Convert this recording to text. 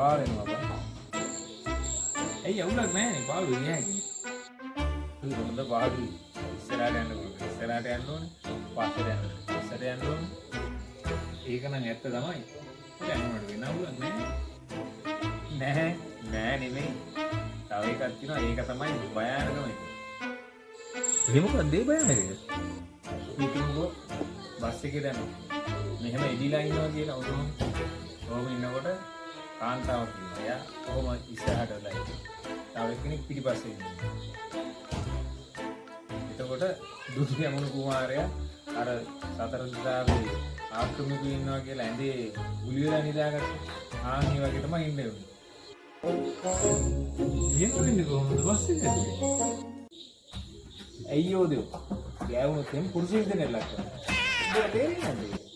පාවෙනවා බං. ඇයි අවුලක් නැහැනේ පාළුවේ නෑ කියන්නේ. ඒක හොඳ පාළුයි. ඉස්සරහට යන්න ඕනේ. ඉස්සරහට යන්න ඕනේ. පස්සට යන්න ඕනේ. පස්සට යන්න ඕනේ. ඒක නම් ඇත්ත තමයි. ඒක මොනවද වෙන අවුලක් නැහැ. නෑ නෙමෙයි. තව එකක් තියෙනවා. ඒක තමයි භයානකම එක. එහෙම මොකක්ද ඒ බයන්නේ? පිටින්ගෝ බස් එකේ දැන් මෙහෙම එදිලා ඉන්නවා කියලා ඔතන. ඔහොම ඉන්නකොට කාන්තාවක් ඉන්නවා. එයා කොහොම ඉස්සරහට වෙලා ඉන්නවා. තව කෙනෙක් පිටිපස්සේ ඉන්නවා. එතකොට දුටු යමුණු කුමාරයා අර සතර දිසාවේ ආක්‍රමිකව ඉන්නවා කියලා ඇඳේ ගුලි වෙලා නිදාගත්තා. ආන්හි වගේ තමයි ඉන්නේ උනේ. එහෙම වෙන්නේ කොහොමද බස් එකේ? අයියෝ දෙව. ගෑවුනොත් එම් පුරුෂයෙක් දෙන්න ලක් කරනවා. ඒක තේරෙන්නේ නැද්ද?